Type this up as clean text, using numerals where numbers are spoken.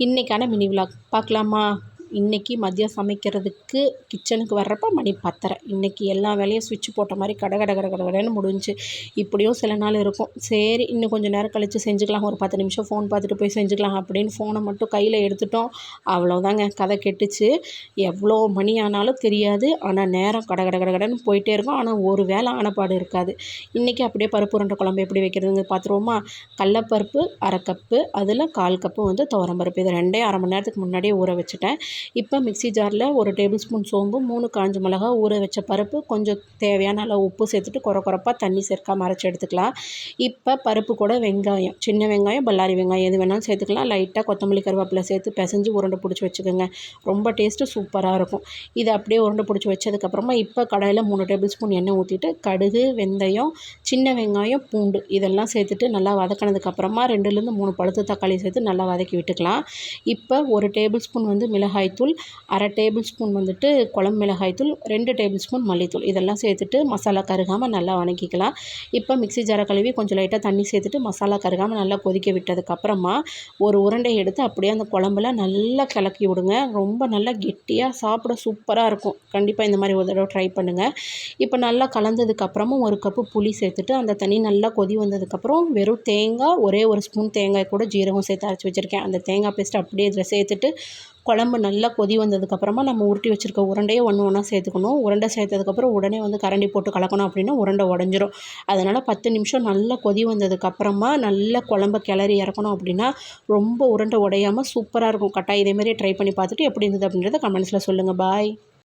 இன்றைக்கான mini vlog பார்க்கலாமா? இன்றைக்கி மதியம் சமைக்கிறதுக்கு கிச்சனுக்கு வர்றப்போ மணி 10:30. இன்றைக்கி எல்லா வேலையும் ஸ்விட்ச் போட்ட மாதிரி கடன்னு முடிஞ்சு. இப்படியும் சில நாள் இருக்கும். சரி இன்னும் கொஞ்சம் நேரம் கழித்து செஞ்சுக்கலாம், ஒரு 10 நிமிஷம் ஃபோன் பார்த்துட்டு போய் செஞ்சுக்கலாம் அப்படின்னு ஃபோனை மட்டும் கையில் எடுத்துட்டோம். அவ்வளோதாங்க, கதை கெட்டுச்சு. எவ்வளோ மணி ஆனாலும் தெரியாது. ஆனால் நேரம் கடன்னு போயிட்டே இருக்கும். ஆனால் ஒரு வேலை ஆனப்பாடு இருக்காது. இன்றைக்கி அப்படியே பருப்பு உருண்டை குழம்பு எப்படி வைக்கிறதுங்க பார்த்துருவோமா? கடலப்பருப்பு 1/2 கப்பு, அதில் 1/4 கப்பு வந்து துவரம்பருப்பு. இது ரெண்டையும் 1/2 மணி நேரத்துக்கு முன்னாடியே ஊற வச்சுட்டேன். இப்போ மிக்ஸி ஜாரில் 1 டேபிள் ஸ்பூன் சோம்பு, 3 காஞ்ச மிளகா, ஊற வச்ச பருப்பு, கொஞ்சம் தேவையான அளவு உப்பு சேர்த்துட்டு கொரப்பாக தண்ணி சேர்க்காம அரைச்சி எடுத்துக்கலாம். இப்போ பருப்பு கூட வெங்காயம், சின்ன வெங்காயம், பல்லாரி வெங்காயம் எது வேணாலும் சேர்த்துக்கலாம். லைட்டாக கொத்தமல்லி கருவேப்பிலை சேர்த்து பிசைஞ்சு உருண்டை பிடிச்சி வச்சுக்கோங்க. ரொம்ப டேஸ்ட்டு சூப்பராக இருக்கும். இதை அப்படியே உருண்டை பிடிச்சி வச்சதுக்கப்புறமா இப்போ கடாயில் 3 டேபிள் ஸ்பூன் எண்ணெய் ஊற்றிட்டு கடுகு, வெந்தயம், சின்ன வெங்காயம், பூண்டு இதெல்லாம் சேர்த்துட்டு நல்லா வதக்கினதுக்கப்புறமா 2லேருந்து 3 பழுத்த தக்காளி சேர்த்து நல்லா வதக்கி விட்டுக்கலாம். இப்போ 1 டேபிள் ஸ்பூன் வந்து மிளகாய்த்தூள், 1/2 டேபிள் ஸ்பூன் வந்துட்டு குழம்பு மிளகாய்த்தூள், 2 டேபிள் ஸ்பூன் மல்லித்தூள் இதெல்லாம் சேர்த்துட்டு மசாலா கருகாமல் நல்லா வதக்கிக்கலாம். இப்போ மிக்ஸி ஜாரை கழுவி கொஞ்சம் லைட்டாக தண்ணி சேர்த்துட்டு மசாலா கருகாமல் நல்லா கொதிக்க விட்டதுக்கப்புறமா ஒரு உருண்டை எடுத்து அப்படியே அந்த குழம்புல நல்லா கிளக்கி விடுங்க. ரொம்ப நல்லா கெட்டியாக சாப்பிட சூப்பராக இருக்கும். கண்டிப்பாக இந்த மாதிரி ஒரு தடவை ட்ரை பண்ணுங்கள். இப்போ நல்லா கலந்ததுக்கப்புறமும் 1 கப்பு புளி சேர்த்துட்டு அந்த தண்ணி நல்லா கொதி வந்ததுக்கப்புறம் வெறும் தேங்காய், ஒரே 1 ஸ்பூன் தேங்காய் கூட ஜீரகம் சேர்த்து அரைச்சி வச்சுருக்கேன். அந்த தேங்காய் பேஸ்ட் அப்படியே இதில் சேர்த்துட்டு குழம்பு நல்லா கொதி வந்ததுக்கப்புறமா நம்ம உருட்டி வச்சுருக்க உருண்டையை ஒன்றா சேர்த்துக்கணும். உருண்டை சேர்த்ததுக்கப்புறம் உடனே வந்து கரண்டி போட்டு கலக்கணும், அப்படின்னா உருண்டை உடஞ்சிரும். அதனால் 10 நிமிஷம் நல்லா கொதி வந்ததுக்கப்புறமா நல்லா குழம்ப கிளறி இறக்கணும். அப்படின்னா ரொம்ப உருண்டை உடையாமல் சூப்பராக இருக்கும். கட்டாயம் இதேமாதிரி ட்ரை பண்ணி பார்த்துட்டு எப்படி இருந்தது அப்படின்றத கமெண்ட்ஸில் சொல்லுங்கள். பாய்.